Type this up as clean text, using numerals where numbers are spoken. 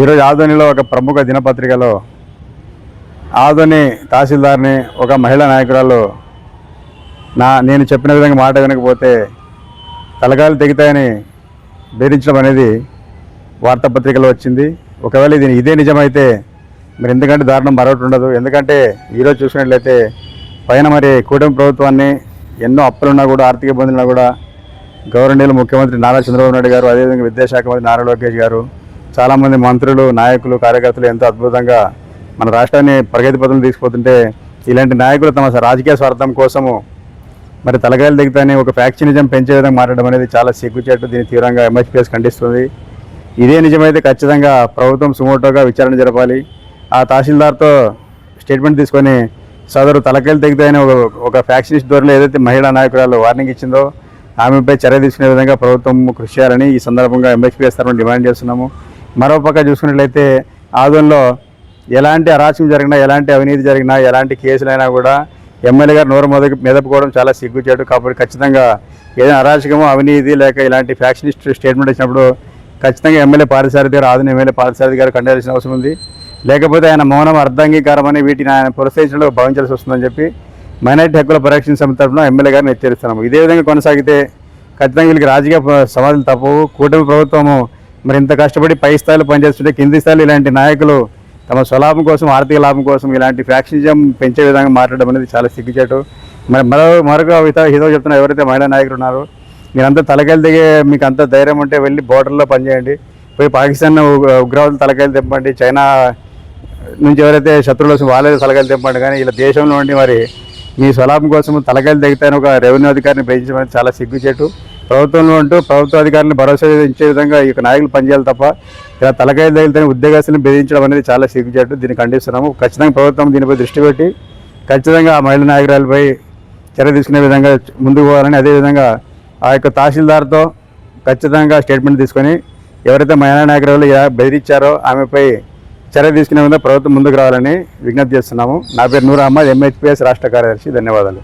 ఈరోజు ఆదోనిలో ఒక ప్రముఖ దినపత్రికలో ఆదోని తహసీల్దార్ని ఒక మహిళా నాయకురాలు నేను చెప్పిన విధంగా మాట వినకపోతే తలకాయలు తెగుతాయని బెదిరించడం అనేది వార్తాపత్రికలో వచ్చింది. ఒకవేళ ఇదే నిజమైతే మరి ఎందుకంటే దారుణం మరొకటి ఉండదు. ఎందుకంటే ఈరోజు చూసినట్లయితే పైన మరి కూటమి ప్రభుత్వాన్ని ఎన్నో అప్పులున్నా కూడా, ఆర్థిక ఇబ్బందులున్నా కూడా గౌరవనీయులు ముఖ్యమంత్రి నారా చంద్రబాబు నాయుడు గారు, అదేవిధంగా విద్యాశాఖ మంత్రి నారా లోకేష్ గారు, చాలామంది మంత్రులు, నాయకులు, కార్యకర్తలు ఎంతో అద్భుతంగా మన రాష్ట్రాన్ని ప్రగతి పథంలో తీసుకుపోతుంటే ఇలాంటి నాయకులు తమ రాజకీయ స్వార్థం కోసము మరి తలకాయలు దిగుతాయని ఒక ఫ్యాక్షనిజం పెంచే విధంగా మాట్లాడడం అనేది చాలా సిగ్గుచేటు. దీన్ని తీవ్రంగా ఎంహెచ్పిఎస్ ఖండిస్తుంది. ఇదే నిజమైతే ఖచ్చితంగా ప్రభుత్వం సుమోటోగా విచారణ జరపాలి. ఆ తహసీల్దార్తో స్టేట్మెంట్ తీసుకొని సదరు తలకాయలు తెగుతాయని ఒక ఫ్యాక్షనిస్ట్ ధోరణిలో ఏదైతే మహిళా నాయకురాలు వార్నింగ్ ఇచ్చిందో ఆమెపై చర్య తీసుకునే విధంగా ప్రభుత్వం కృషి చేయాలని ఈ సందర్భంగా ఎంహెచ్పిఎస్ తరఫున డిమాండ్ చేస్తున్నాము. మరోపక్క చూసుకున్నట్లయితే ఆదోన్లో ఎలాంటి అరాచకం జరిగినా, ఎలాంటి అవినీతి జరిగినా, ఎలాంటి కేసులైనా కూడా ఎమ్మెల్యే గారు నోరు మెదపుకోవడం చాలా సిగ్గుచేటు. కాబట్టి ఖచ్చితంగా ఏదైనా అరాచకమో, అవినీతి లేక ఇలాంటి ఫ్యాక్షనిస్ట్ స్టేట్మెంట్ ఇచ్చినప్పుడు ఖచ్చితంగా ఎమ్మెల్యే పార్థసారథి గారు, ఆదోని ఎమ్మెల్యే పార్థసారథి గారు ఖండించాల్సిన అవసరం ఉంది. లేకపోతే ఆయన మౌనం అర్ధాంగీకారమని వీటిని ఆయన ప్రోత్సహించడంలో భావించాల్సి వస్తుందని చెప్పి మైనారిటీ హక్కుల పరిరక్షణ సమితి తరఫున ఎమ్మెల్యే గారిని హెచ్చరిస్తున్నాము. ఇదే విధంగా కొనసాగితే ఖచ్చితంగా వీళ్ళకి రాజకీయ సమాధులు తప్పవు. కూటమి ప్రభుత్వము మరి ఇంత కష్టపడి పై స్థాయిలో పనిచేస్తుంటే కింది స్థాయిలో ఇలాంటి నాయకులు తమ స్వలాభం కోసం, ఆర్థిక లాభం కోసం ఇలాంటి ఫ్యాక్షనిజం పెంచే విధంగా మాట్లాడడం అనేది చాలా సిగ్గుచేటు. మరి మరొక హితో చెప్తున్న ఎవరైతే మహిళా నాయకులు ఉన్నారో మీరంతా తలకాయలు దిగే, మీకు అంత ధైర్యం ఉంటే వెళ్ళి బోర్డర్లో పనిచేయండి. పోయి పాకిస్తాన్ ఉగ్రవాదులు తలకాయలు తెప్పండి, చైనా నుంచి ఎవరైతే శత్రువులు వస్తే వాళ్ళే తలకాయలు తెప్పండి. కానీ ఇలా దేశంలో ఉండి మరి మీ స్వలాభం కోసం తలకాయలు తెగుతాయని ఒక రెవెన్యూ అధికారిని పెంచడం చాలా సిగ్గుచేటు. ప్రభుత్వంలో ఉంటూ ప్రభుత్వ అధికారులను భరోసా ఇచ్చే విధంగా ఈ నాయకులు పనిచేయాలి తప్ప ఇలా తలకాయలు తగిలితేనే ఉద్యోగస్తులను బెదిరించడం అనేది చాలా సిగ్గుచేటు. దీన్ని ఖండిస్తున్నాము. ఖచ్చితంగా ప్రభుత్వం దీనిపై దృష్టి పెట్టి ఖచ్చితంగా ఆ మహిళా నాయకురాలపై చర్య తీసుకునే విధంగా ముందుకు పోవాలని, అదేవిధంగా ఆ యొక్క తహసీల్దార్తో ఖచ్చితంగా స్టేట్మెంట్ తీసుకొని ఎవరైతే మహిళా నాయకురాలు బెదిరించారో ఆమెపై చర్య తీసుకునే విధంగా ప్రభుత్వం ముందుకు రావాలని విజ్ఞప్తి చేస్తున్నాము. నా పేరు నూర్ అహ్మద్, ఎంహెచ్పిఎస్ రాష్ట్ర కార్యదర్శి. ధన్యవాదాలు.